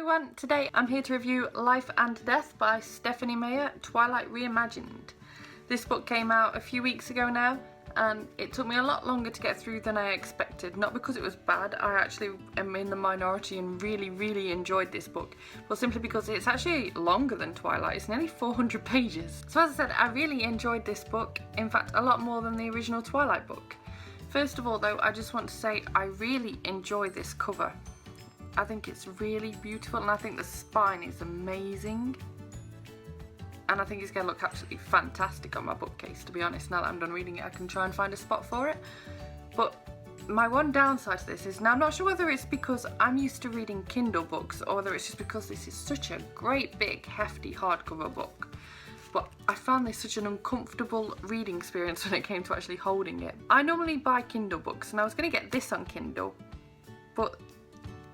everyone, today I'm here to review Life and Death by Stephenie Meyer, Twilight Reimagined. This book came out a few weeks ago now and it took me a lot longer to get through than I expected. Not because it was bad, I actually am in the minority and really enjoyed this book, but simply because it's actually longer than Twilight. It's nearly 400 pages. So as I said, I really enjoyed this book, in fact a lot more than the original Twilight book. First of all though, I just want to say I really enjoy this cover. I think it's really beautiful and I think the spine is amazing. And I think it's going to look absolutely fantastic on my bookcase, to be honest. Now that I'm done reading it, I can try and find a spot for it. But my one downside to this is, now I'm not sure whether it's because I'm used to reading Kindle books or whether it's just because this is such a great big hefty hardcover book. But I found this such an uncomfortable reading experience when it came to actually holding it. I normally buy Kindle books and I was going to get this on Kindle, but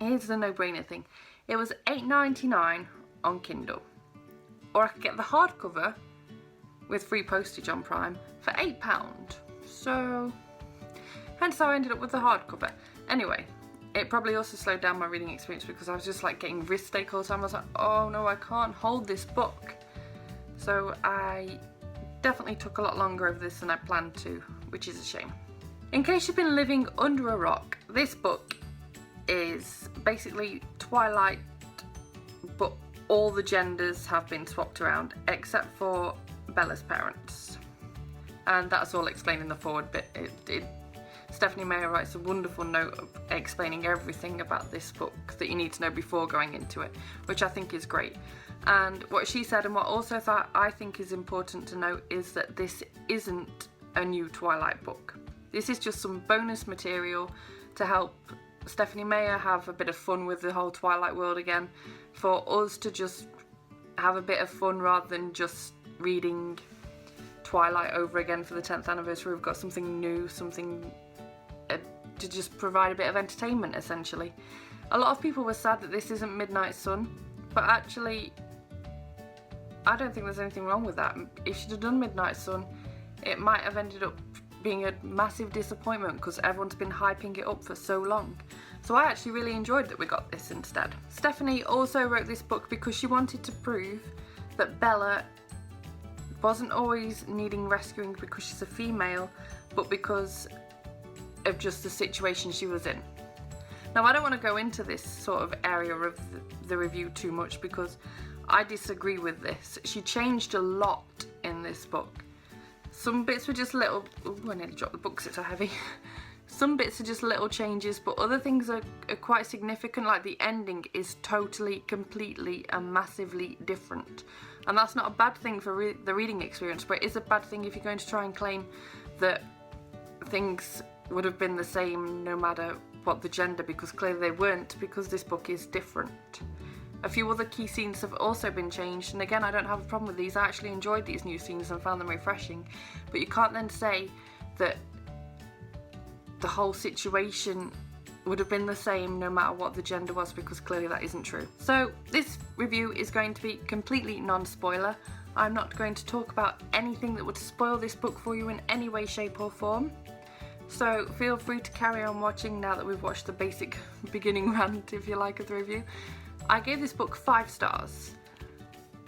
here's the no-brainer thing. It was $8.99 on Kindle. Or I could get the hardcover with free postage on Prime for £8. So, hence how I ended up with the hardcover. Anyway, it probably also slowed down my reading experience because I was just like getting wrist ache all the time. I was like, oh no, I can't hold this book. So I definitely took a lot longer over this than I planned to, which is a shame. In case you've been living under a rock, this book is basically Twilight, but all the genders have been swapped around except for Bella's parents, and that's all explained in the forward bit. Stephenie Meyer writes a wonderful note explaining everything about this book that you need to know before going into it, which I think is great. And what she said, and what also I think is important to note, is that this isn't a new Twilight book. This is just some bonus material to help Stephenie Meyer have a bit of fun with the whole Twilight world again, for us to just have a bit of fun rather than just reading Twilight over again for the 10th anniversary. We've got something new, something to just provide a bit of entertainment essentially. A lot of people were sad that this isn't Midnight Sun, but actually I don't think there's anything wrong with that. If she'd have done Midnight Sun, it might have ended up being a massive disappointment because everyone's been hyping it up for so long. So I actually really enjoyed that we got this instead. Stephenie also wrote this book because she wanted to prove that Bella wasn't always needing rescuing because she's a female, but because of just the situation she was in. Now I don't want to go into this sort of area of the review too much because I disagree with this. She changed a lot in this book. Some bits were just little, ooh, I nearly dropped the books, it's so heavy. Some bits are just little changes, but other things are quite significant, like the ending is totally, completely and massively different. And that's not a bad thing for the reading experience, but it is a bad thing if you're going to try and claim that things would have been the same no matter what the gender, because clearly they weren't, because this book is different. A few other key scenes have also been changed, and again I don't have a problem with these. I actually enjoyed these new scenes and found them refreshing, but you can't then say that the whole situation would have been the same no matter what the gender was, because clearly that isn't true. So this review is going to be completely non-spoiler. I'm not going to talk about anything that would spoil this book for you in any way, shape or form. So feel free to carry on watching now that we've watched the basic beginning rant, if you like, of the review. I gave this book 5 stars.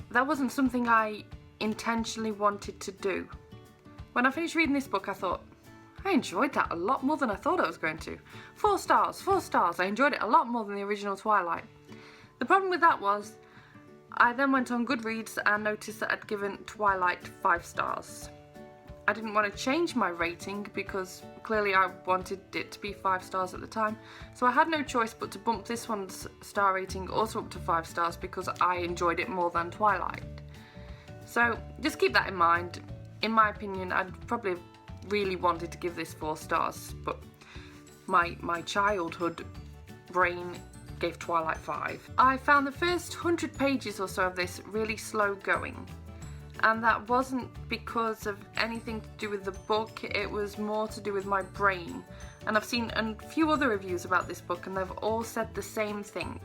That wasn't something I intentionally wanted to do. When I finished reading this book I thought, I enjoyed that a lot more than I thought I was going to. 4 stars, 4 stars. I enjoyed it a lot more than the original Twilight. The problem with that was, I then went on Goodreads and noticed that I'd given Twilight 5 stars. I didn't want to change my rating because clearly I wanted it to be 5 stars at the time, so I had no choice but to bump this one's star rating also up to 5 stars because I enjoyed it more than Twilight. So just keep that in mind. In my opinion, I'd probably have really wanted to give this 4 stars, but my childhood brain gave Twilight 5. I found the first 100 pages or so of this really slow going. And that wasn't because of anything to do with the book, it was more to do with my brain. And I've seen a few other reviews about this book and they've all said the same thing.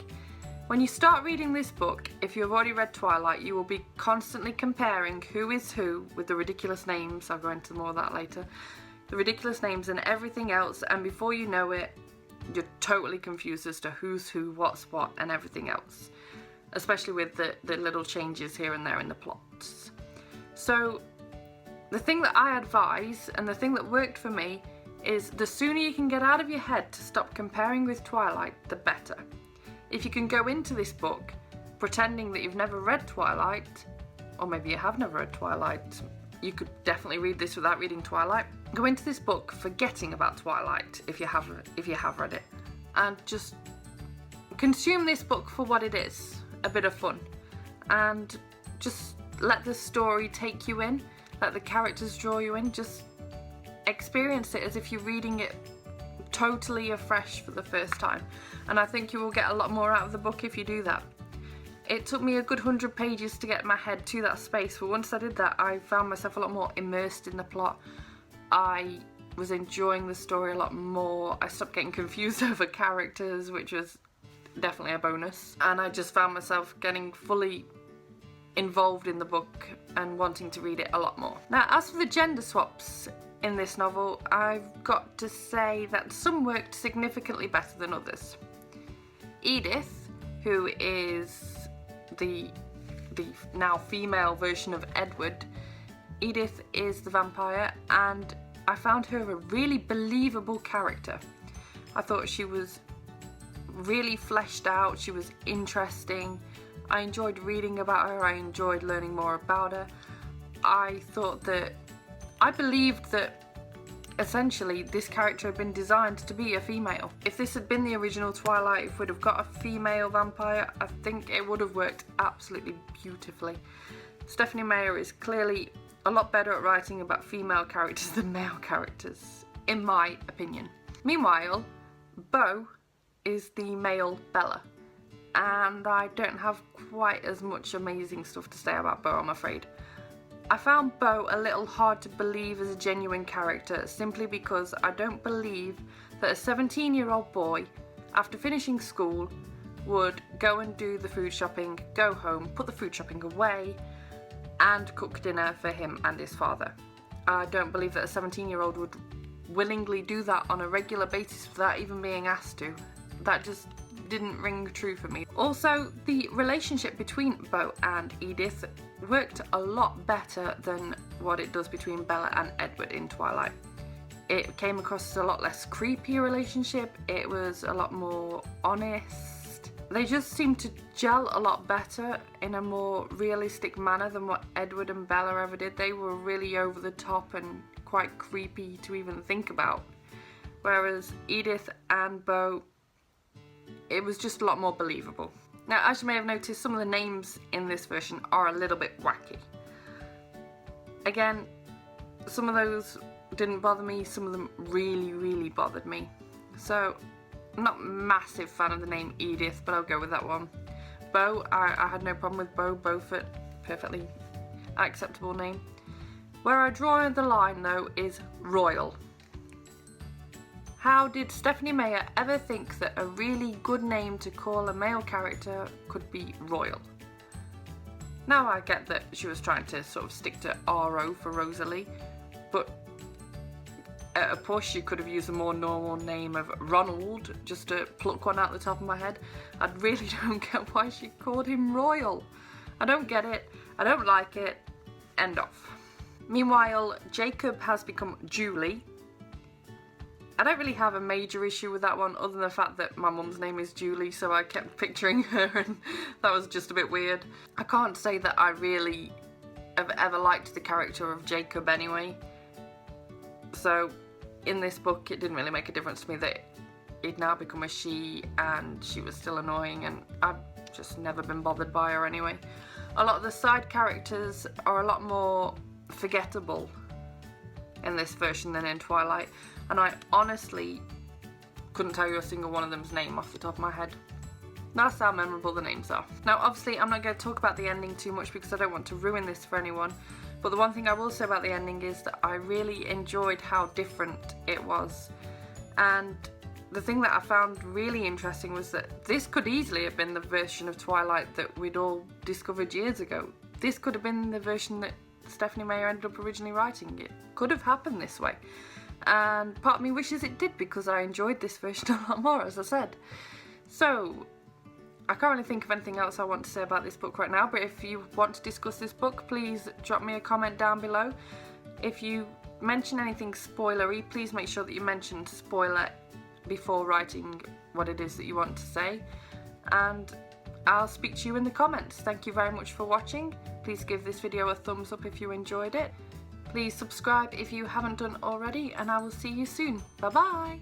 When you start reading this book, if you've already read Twilight, you will be constantly comparing who is who with the ridiculous names, I'll go into more of that later, the ridiculous names and everything else, and before you know it, you're totally confused as to who's who, what's what, and everything else. especially with the little changes here and there in the plots. So the thing that I advise, and the thing that worked for me, is the sooner you can get out of your head to stop comparing with Twilight, the better. If you can go into this book pretending that you've never read Twilight, or maybe you have never read Twilight, you could definitely read this without reading Twilight. Go into this book forgetting about Twilight if you have read it, and just consume this book for what it is, a bit of fun, and just let the story take you in, let the characters draw you in, just experience it as if you're reading it totally afresh for the first time. And I think you will get a lot more out of the book if you do that. It took me a good 100 pages to get my head to that space, but once I did that, I found myself a lot more immersed in the plot. I was enjoying the story a lot more. I stopped getting confused over characters, which was definitely a bonus. And I just found myself getting fully involved in the book and wanting to read it a lot more. Now, as for the gender swaps in this novel, I've got to say that some worked significantly better than others. Edith, who is the now female version of Edward, Edith is the vampire, and I found her a really believable character. I thought she was really fleshed out, she was interesting. I enjoyed reading about her, I enjoyed learning more about her. I believed that essentially this character had been designed to be a female. If this had been the original Twilight, if we'd have got a female vampire, I think it would have worked absolutely beautifully. Stephenie Meyer is clearly a lot better at writing about female characters than male characters, in my opinion. Meanwhile, Beau is the male Bella, and I don't have quite as much amazing stuff to say about Beau, I'm afraid. I found Beau a little hard to believe as a genuine character, simply because I don't believe that a 17-year-old boy, after finishing school, would go and do the food shopping, go home, put the food shopping away, and cook dinner for him and his father. I don't believe that a 17-year-old would willingly do that on a regular basis without even being asked to. That just didn't ring true for me. Also, the relationship between Beau and Edith worked a lot better than what it does between Bella and Edward in Twilight. It came across as a lot less creepy relationship, it was a lot more honest. They just seemed to gel a lot better in a more realistic manner than what Edward and Bella ever did. They were really over the top and quite creepy to even think about. Whereas Edith and Beau, it was just a lot more believable. Now, as you may have noticed, some of the names in this version are a little bit wacky. Again, some of those didn't bother me, some of them really, really bothered me. So, I'm not a massive fan of the name Edith, but I'll go with that one. Beau, I had no problem with Beau, Beaufort, perfectly acceptable name. Where I draw the line though is Royal. How did Stephenie Meyer ever think that a really good name to call a male character could be Royal? Now I get that she was trying to sort of stick to R.O. for Rosalie, but at a push you could have used a more normal name of Ronald, just to pluck one out the top of my head. I really don't get why she called him Royal. I don't get it, I don't like it, end off. Meanwhile, Jacob has become Julie. I don't really have a major issue with that one, other than the fact that my mum's name is Julie, so I kept picturing her and that was just a bit weird. I can't say that I really have ever liked the character of Jacob anyway. So in this book it didn't really make a difference to me that he'd now become a she and she was still annoying, and I've just never been bothered by her anyway. A lot of the side characters are a lot more forgettable in this version than in Twilight, and I honestly couldn't tell you a single one of them's name off the top of my head. That's how memorable the names are. Now obviously I'm not going to talk about the ending too much because I don't want to ruin this for anyone, but the one thing I will say about the ending is that I really enjoyed how different it was. And the thing that I found really interesting was that this could easily have been the version of Twilight that we'd all discovered years ago. This could have been the version that Stephenie Meyer ended up originally writing. It could have happened this way. And part of me wishes it did, because I enjoyed this version a lot more, as I said. So, I can't really think of anything else I want to say about this book right now, but if you want to discuss this book, please drop me a comment down below. If you mention anything spoilery, please make sure that you mention spoiler before writing what it is that you want to say, and I'll speak to you in the comments. Thank you very much for watching. Please give this video a thumbs up if you enjoyed it. Please subscribe if you haven't done already, and I will see you soon. Bye bye!